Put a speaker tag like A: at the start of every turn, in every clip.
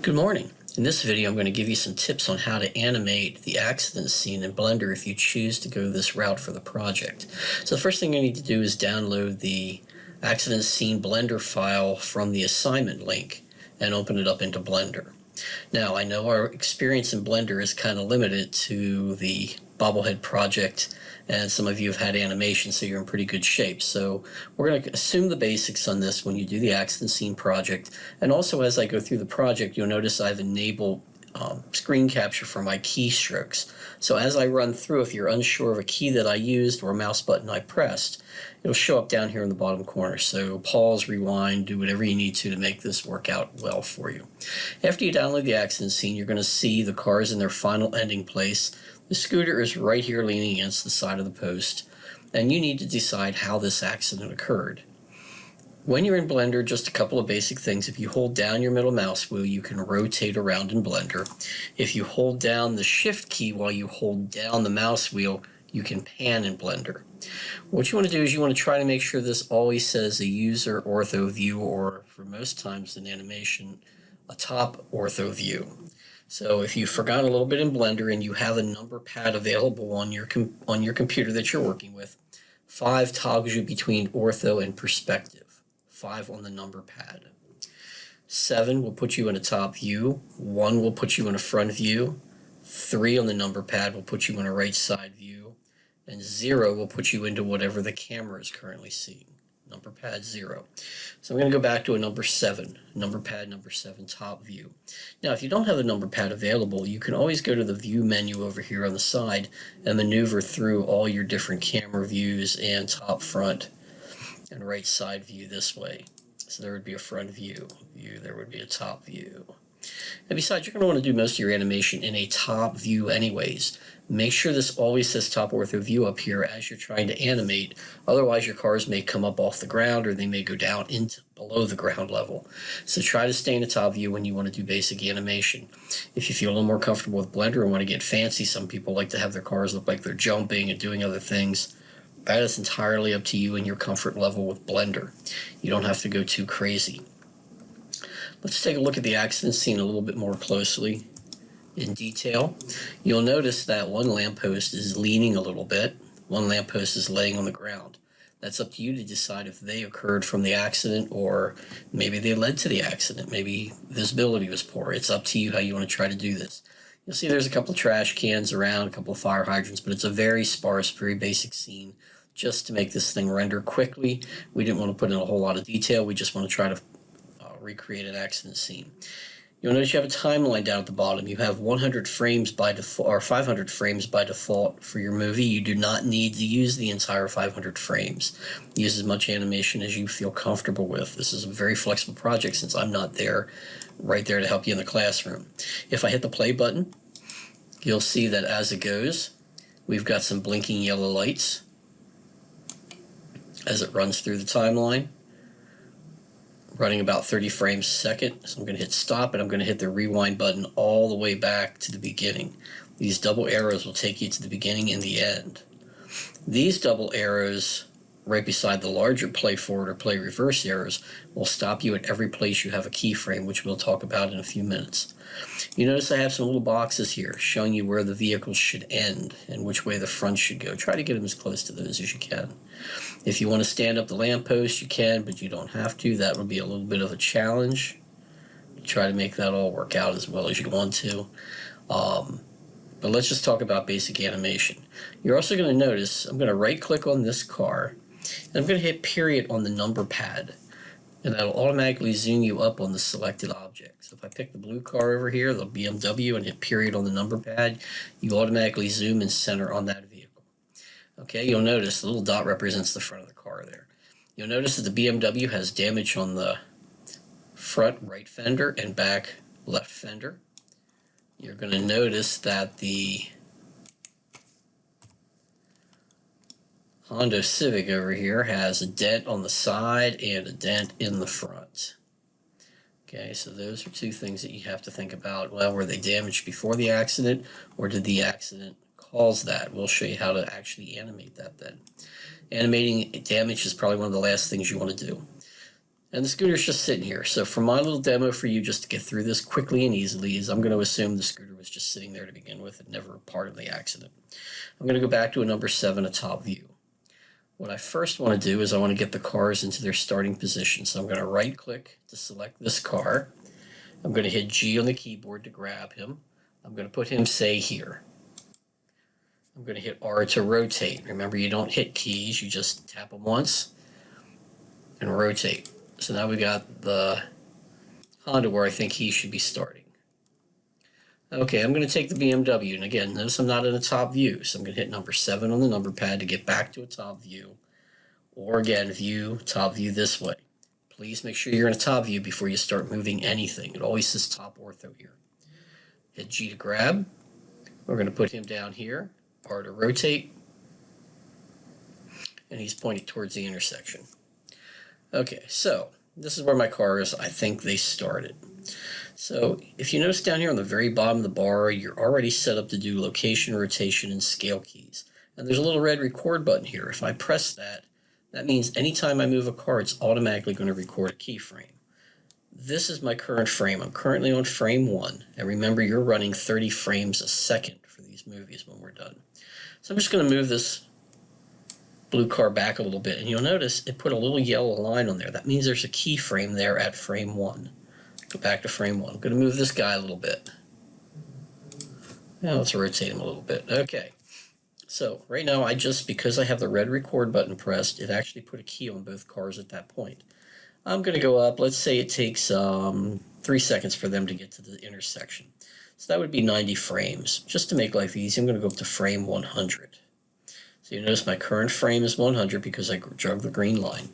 A: Good morning. In this video, I'm going to give you some tips on how to animate the accident scene in Blender if you choose to go this route for the project. So the first thing you need to do is download the accident scene Blender file from the assignment link and open it up into Blender. Now, I know our experience in Blender is kind of limited to the bobblehead project, and some of you have had animation, so you're in pretty good shape. So we're going to assume the basics on this when you do the accident scene project. And also, as I go through the project, you'll notice I've enabled screen capture for my keystrokes. So as I run through, if you're unsure of a key that I used or a mouse button I pressed, it'll show up down here in the bottom corner. So pause, rewind, do whatever you need to make this work out well for you. After you download the accident scene, you're going to see the cars in their final ending place. The scooter is right here leaning against the side of the post, and you need to decide how this accident occurred. When you're in Blender, just a couple of basic things. If you hold down your middle mouse wheel, you can rotate around in Blender. If you hold down the Shift key while you hold down the mouse wheel, you can pan in Blender. What you want to do is you want to try to make sure this always says a user ortho view, or for most times in animation, a top ortho view. So if you've forgotten a little bit in Blender and you have a number pad available on your computer that you're working with, 5 toggles you between ortho and perspective. 5 on the number pad. 7 will put you in a top view. 1 will put you in a front view. 3 on the number pad will put you in a right side view. And 0 will put you into whatever the camera is currently seeing. Number pad 0. So I'm going to go back to a number 7, number pad number 7, top view. Now, if you don't have a number pad available, you can always go to the view menu over here on the side and maneuver through all your different camera views and top, front, and right side view this way. So there would be a front view, there would be a top view. And besides, you're going to want to do most of your animation in a top view anyways. Make sure this always says top ortho view up here as you're trying to animate. Otherwise, your cars may come up off the ground or they may go down into below the ground level. So try to stay in a top view when you want to do basic animation. If you feel a little more comfortable with Blender and want to get fancy, some people like to have their cars look like they're jumping and doing other things. That is entirely up to you and your comfort level with Blender. You don't have to go too crazy. Let's take a look at the accident scene a little bit more closely in detail. You'll notice that one lamppost is leaning a little bit. One lamppost is laying on the ground. That's up to you to decide if they occurred from the accident or maybe they led to the accident. Maybe visibility was poor. It's up to you how you want to try to do this. You'll see there's a couple of trash cans around, a couple of fire hydrants, but it's a very sparse, very basic scene just to make this thing render quickly. We didn't want to put in a whole lot of detail. We just want to try to recreate an accident scene. You'll notice you have a timeline down at the bottom. You have 100 frames by default, or 500 frames by default for your movie. You do not need to use the entire 500 frames. Use as much animation as you feel comfortable with. This is a very flexible project since I'm not there, right there to help you in the classroom. If I hit the play button, you'll see that as it goes, we've got some blinking yellow lights as it runs through the timeline, running about 30 frames a second. So I'm going to hit stop and I'm going to hit the rewind button all the way back to the beginning. These double arrows will take you to the beginning and the end. These double arrows right beside the larger play forward or play reverse arrows will stop you at every place you have a keyframe, which we'll talk about in a few minutes. You notice I have some little boxes here showing you where the vehicles should end and which way the front should go. Try to get them as close to those as you can. If you want to stand up the lamppost, you can, but you don't have to. That would be a little bit of a challenge. Try to make that all work out as well as you want to. But let's just talk about basic animation. You're also going to notice I'm going to right-click on this car, and I'm going to hit period on the number pad. And that'll automatically zoom you up on the selected object. So if I pick the blue car over here, the BMW, and hit period on the number pad, you automatically zoom and center on that vehicle. Okay, you'll notice the little dot represents the front of the car there. You'll notice that the BMW has damage on the front right fender and back left fender. You're going to notice that the Honda Civic over here has a dent on the side and a dent in the front. Okay, so those are two things that you have to think about. Well, were they damaged before the accident, or did the accident cause that? We'll show you how to actually animate that then. Animating damage is probably one of the last things you want to do. And the scooter's just sitting here. So for my little demo for you, just to get through this quickly and easily, is I'm going to assume the scooter was just sitting there to begin with and never a part of the accident. I'm going to go back to a number 7, a top view. What I first want to do is I want to get the cars into their starting position. So I'm going to right click to select this car. I'm going to hit G on the keyboard to grab him. I'm going to put him, say, here. I'm going to hit R to rotate. Remember, you don't hit keys, you just tap them once and rotate. So now we got the Honda where I think he should be starting. Okay, I'm going to take the BMW, and again, notice I'm not in a top view, so I'm going to hit number 7 on the number pad to get back to a top view, or again, view, top view this way. Please make sure you're in a top view before you start moving anything. It always says top ortho here. Hit G to grab. We're going to put him down here, R to rotate, and he's pointing towards the intersection. Okay, so this is where my cars, I think they started. So if you notice down here on the very bottom of the bar, you're already set up to do location, rotation, and scale keys. And there's a little red record button here. If I press that, that means anytime I move a car, it's automatically going to record a keyframe. This is my current frame. I'm currently on frame 1. And remember, you're running 30 frames a second for these movies when we're done. So I'm just going to move this blue car back a little bit, and you'll notice it put a little yellow line on there. That means there's a keyframe there at frame 1. Go back to frame 1. I'm going to move this guy a little bit. Now let's rotate him a little bit. Okay. So right now because I have the red record button pressed, it actually put a key on both cars at that point. I'm going to go up. Let's say it takes 3 seconds for them to get to the intersection. So that would be 90 frames. Just to make life easy, I'm going to go up to frame 100. So you notice my current frame is 100 because I drug the green line.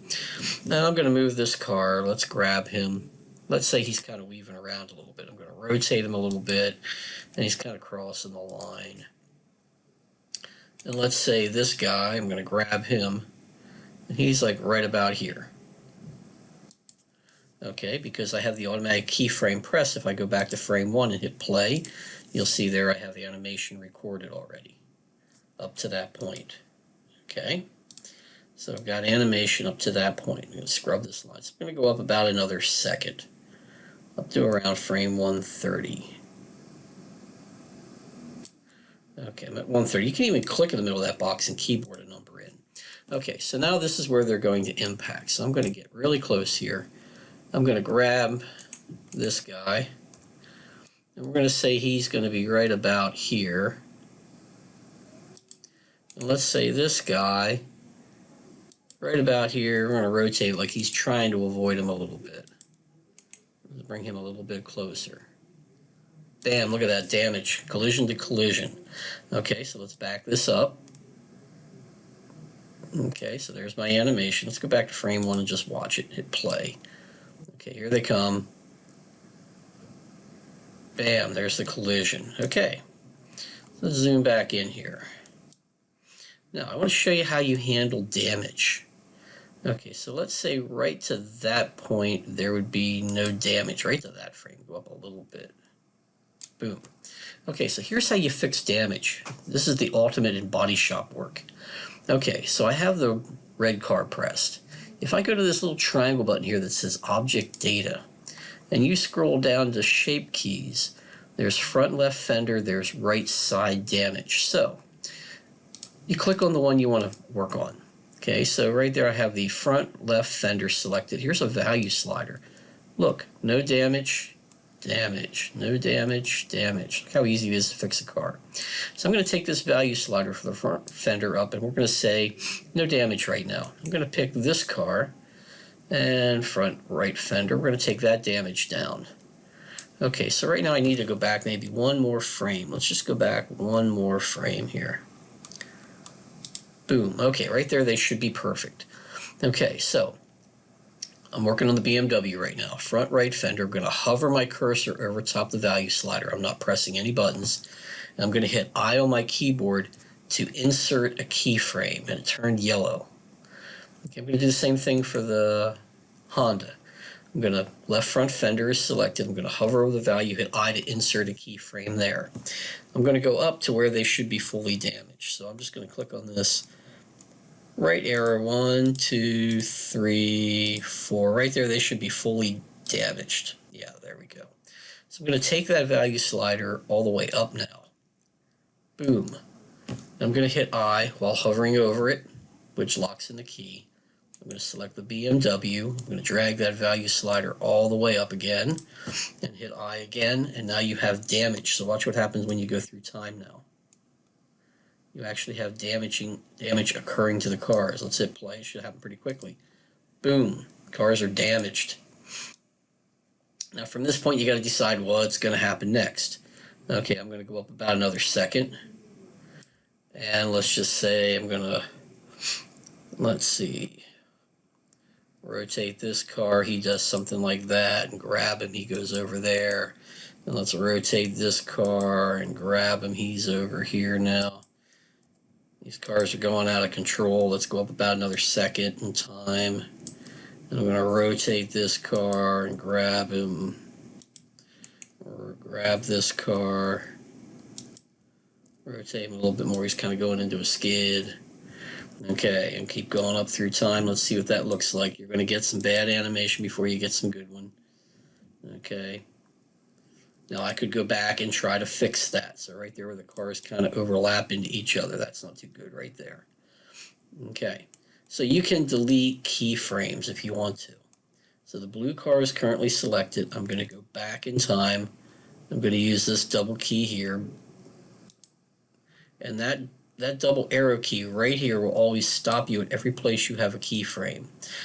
A: Now I'm going to move this car. Let's grab him. Let's say he's kind of weaving around a little bit. I'm going to rotate him a little bit, and he's kind of crossing the line. And let's say this guy, I'm going to grab him, and he's like right about here. Okay, because I have the automatic keyframe press, if I go back to frame 1 and hit play, you'll see there I have the animation recorded already up to that point. Okay, so I've got animation up to that point. I'm going to scrub this line. So I'm going to go up about another second, up to around frame 130. Okay, I'm at 130. You can even click in the middle of that box and keyboard a number in. Okay, so now this is where they're going to impact. So I'm going to get really close here. I'm going to grab this guy, and we're going to say he's going to be right about here. And let's say this guy, right about here, we're going to rotate like he's trying to avoid him a little bit. Let's bring him a little bit closer. Bam, look at that damage, collision to collision. Okay, so let's back this up. Okay, so there's my animation. Let's go back to frame 1 and just watch it, hit play. Okay, here they come. Bam, there's the collision. Okay, let's zoom back in here. Now, I want to show you how you handle damage. Okay, so let's say right to that point, there would be no damage. Right to that frame, go up a little bit. Boom. Okay, so here's how you fix damage. This is the ultimate in body shop work. Okay, so I have the red car pressed. If I go to this little triangle button here that says Object Data, and you scroll down to Shape Keys, there's front left fender, there's right side damage. So, you click on the one you want to work on. Okay, so right there I have the front left fender selected. Here's a value slider. Look, no damage, damage, no damage, damage. Look how easy it is to fix a car. So I'm going to take this value slider for the front fender up, and we're going to say no damage right now. I'm going to pick this car and front right fender. We're going to take that damage down. Okay, so right now I need to go back maybe one more frame. Let's just go back one more frame here. Boom. Okay, right there they should be perfect. Okay, so I'm working on the BMW right now. Front right fender. I'm going to hover my cursor over top the value slider. I'm not pressing any buttons. And I'm going to hit I on my keyboard to insert a keyframe, and it turned yellow. Okay, I'm going to do the same thing for the Honda. I'm going to, left front fender is selected. I'm going to hover over the value, hit I to insert a keyframe there. I'm going to go up to where they should be fully damaged. So I'm just going to click on this, right arrow, 1, 2, 3, 4. Right there, they should be fully damaged. Yeah, there we go. So I'm going to take that value slider all the way up now. Boom. I'm going to hit I while hovering over it, which locks in the key. I'm going to select the BMW. I'm going to drag that value slider all the way up again and hit I again, and now you have damage. So watch what happens when you go through time now. You actually have damage occurring to the cars. Let's hit play. It should happen pretty quickly. Boom. Cars are damaged. Now from this point you got to decide what's going to happen next. Okay, I'm going to go up about another second. And let's just say I'm going to, let's see, rotate this car. He does something like that and grab him. He goes over there. And let's rotate this car and grab him. He's over here now. These cars are going out of control. Let's go up about another second in time. And I'm going to rotate this car and grab him. Or grab this car. Rotate him a little bit more. He's kind of going into a skid. Okay, and keep going up through time. Let's see what that looks like. You're going to get some bad animation before you get some good one. Okay. Now I could go back and try to fix that. So right there where the cars kind of overlap into each other, that's not too good right there. Okay, so you can delete keyframes if you want to. So the blue car is currently selected. I'm going to go back in time. I'm going to use this double key here. And that double arrow key right here will always stop you at every place you have a keyframe.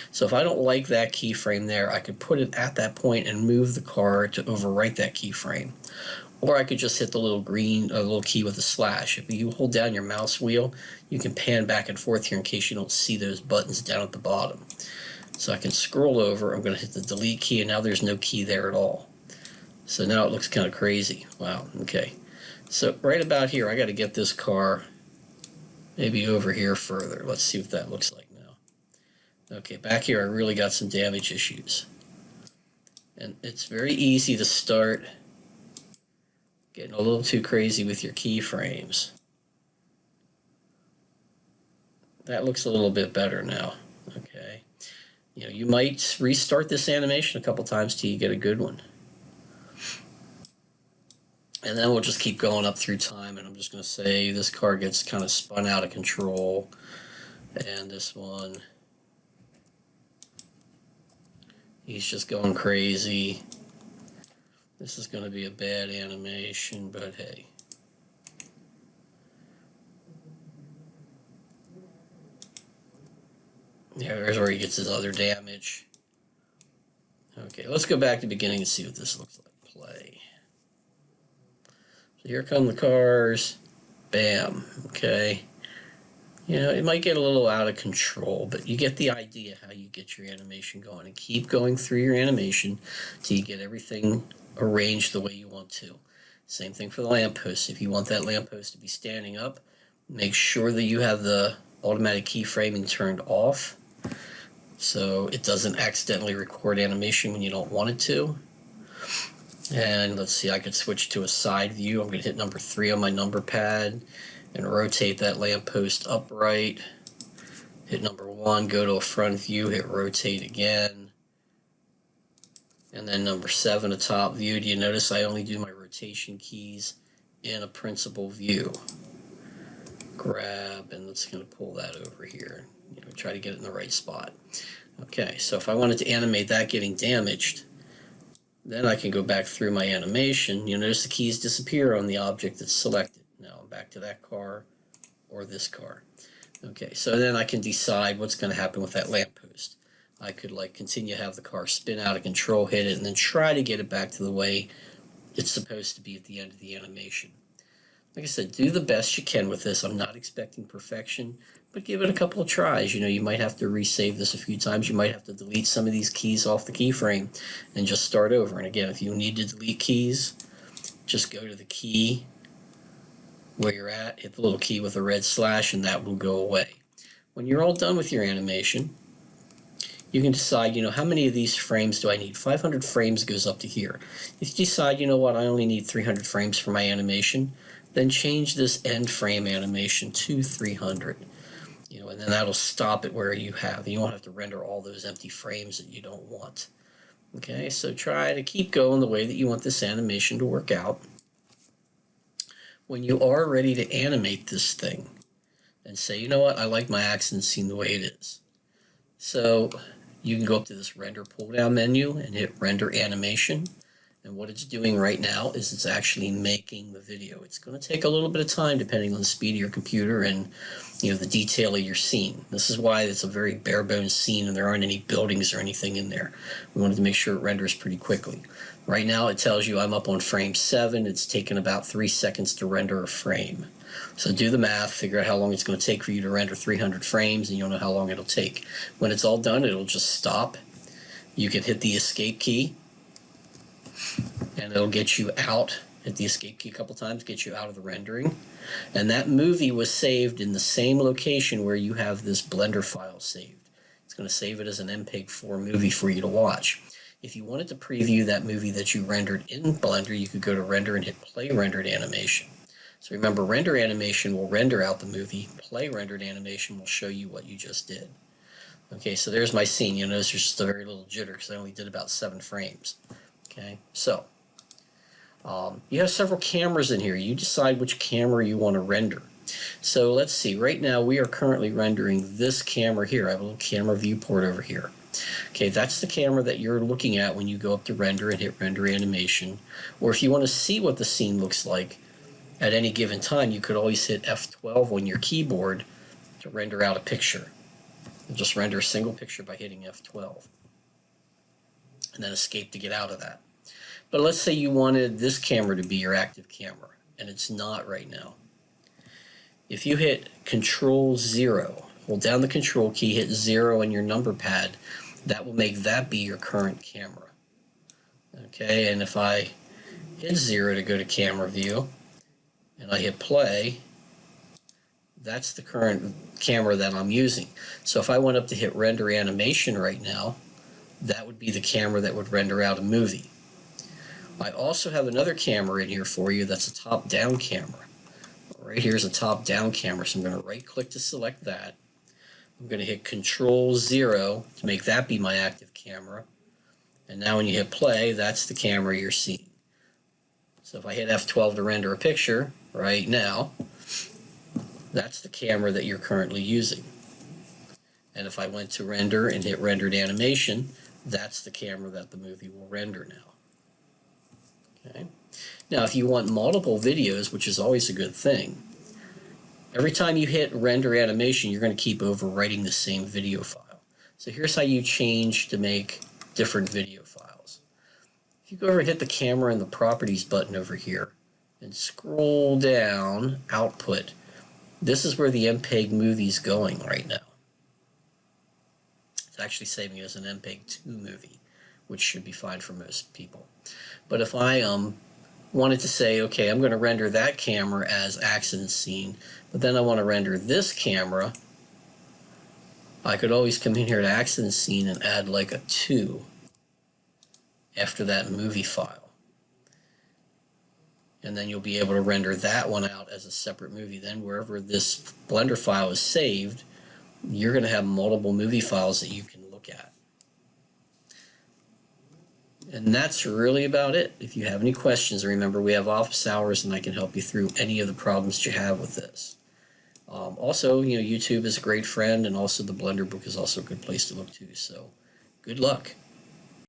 A: So if I don't like that keyframe there, I could put it at that point and move the car to overwrite that keyframe. Or I could just hit the little green, little key with a slash. If you hold down your mouse wheel, you can pan back and forth here in case you don't see those buttons down at the bottom. So I can scroll over, I'm going to hit the delete key, and now there's no key there at all. So now it looks kind of crazy. Wow, okay. So right about here, I got to get this car maybe over here further. Let's see what that looks like now. Okay, back here I really got some damage issues. And it's very easy to start getting a little too crazy with your keyframes. That looks a little bit better now. Okay. You know, you might restart this animation a couple times till you get a good one. And then we'll just keep going up through time, and I'm just going to say this car gets kind of spun out of control, and this one, he's just going crazy. This is going to be a bad animation, but hey. Yeah, there's where he gets his other damage. Okay, let's go back to the beginning and see what this looks like. Play. So here come the cars. Bam. Okay. You know, it might get a little out of control, but you get the idea how you get your animation going. And keep going through your animation till you get everything arranged the way you want to. Same thing for the lamppost. If you want that lamppost to be standing up, make sure that you have the automatic keyframing turned off so it doesn't accidentally record animation when you don't want it to. And let's see, I could switch to a side view. I'm going to hit number 3 on my number pad and rotate that lamppost upright. Hit number 1, go to a front view, hit rotate again. And then number 7, a top view. Do you notice I only do my rotation keys in a principal view? Grab, and let's going to pull that over here. You know, try to get it in the right spot. Okay, so if I wanted to animate that getting damaged, then I can go back through my animation. You'll notice the keys disappear on the object that's selected. Now I'm back to that car or this car. Okay, so then I can decide what's going to happen with that lamppost. I could like continue to have the car spin out of control, hit it, and then try to get it back to the way it's supposed to be at the end of the animation. Like I said, do the best you can with this. I'm not expecting perfection, but give it a couple of tries. You know, you might have to resave this a few times. You might have to delete some of these keys off the keyframe and just start over. And again, if you need to delete keys, just go to the key where you're at, hit the little key with a red slash, and that will go away. When you're all done with your animation, you can decide, you know, how many of these frames do I need? 500 frames goes up to here. If you decide, you know what, I only need 300 frames for my animation, then change this end frame animation to 300. and then that'll stop it where you won't have to render all those empty frames that you don't want. Okay, so try to keep going the way that you want this animation to work out. When you are ready to animate this thing and say, you know what, I like my accident scene the way it is. So you can go up to this render pull down menu and hit render animation. And what it's doing right now is it's actually making the video. It's going to take a little bit of time depending on the speed of your computer and the detail of your scene. This is why it's a very bare bones scene and there aren't any buildings or anything in there. We wanted to make sure it renders pretty quickly. Right now it tells you I'm up on frame 7. It's taken about 3 seconds to render a frame. So do the math, figure out how long it's going to take for you to render 300 frames, and you'll know how long it'll take. When it's all done, it'll just stop. You can hit the escape key and it'll get you out. Hit the escape key a couple times, get you out of the rendering. And that movie was saved in the same location where you have this Blender file saved. It's going to save it as an MPEG-4 movie for you to watch. If you wanted to preview that movie that you rendered in Blender, you could go to Render and hit Play Rendered Animation. So remember, render animation will render out the movie. Play rendered animation will show you what you just did. Okay, so there's my scene. You'll notice there's just a very little jitter because I only did about 7 frames. Okay, so you have several cameras in here. You decide which camera you want to render. So let's see. Right now we are currently rendering this camera here. I have a little camera viewport over here. Okay, that's the camera that you're looking at when you go up to render and hit render animation. Or if you want to see what the scene looks like at any given time, you could always hit F12 on your keyboard to render out a picture. You'll just render a single picture by hitting F12. And then escape to get out of that. But let's say you wanted this camera to be your active camera, and it's not right now. If you hit Control-0, hold down the Control key, hit 0 on your number pad, that will make that be your current camera. Okay, and if I hit 0 to go to camera view, and I hit play, that's the current camera that I'm using. So if I went up to hit render animation right now, that would be the camera that would render out a movie. I also have another camera in here for you that's a top-down camera. Right here's a top-down camera, so I'm going to right-click to select that. I'm going to hit Control-0 to make that be my active camera. And now when you hit play, that's the camera you're seeing. So if I hit F12 to render a picture right now, that's the camera that you're currently using. And if I went to render and hit rendered animation, that's the camera that the movie will render now. Okay. Now if you want multiple videos, which is always a good thing, every time you hit render animation, you're going to keep overwriting the same video file. So here's how you change to make different video files. If you go over and hit the camera and the properties button over here and scroll down, output, this is where the MPEG movie is going right now. It's actually saving it as an MPEG-2 movie, which should be fine for most people. But if I wanted to say, okay, I'm going to render that camera as accident scene, but then I want to render this camera, I could always come in here to accident scene and add like a 2 after that movie file. And then you'll be able to render that one out as a separate movie. Then wherever this Blender file is saved, you're going to have multiple movie files that you can look at. And that's really about it. If you have any questions, remember we have office hours and I can help you through any of the problems you have with this. Also, YouTube is a great friend, and also the Blender book is also a good place to look to. So good luck.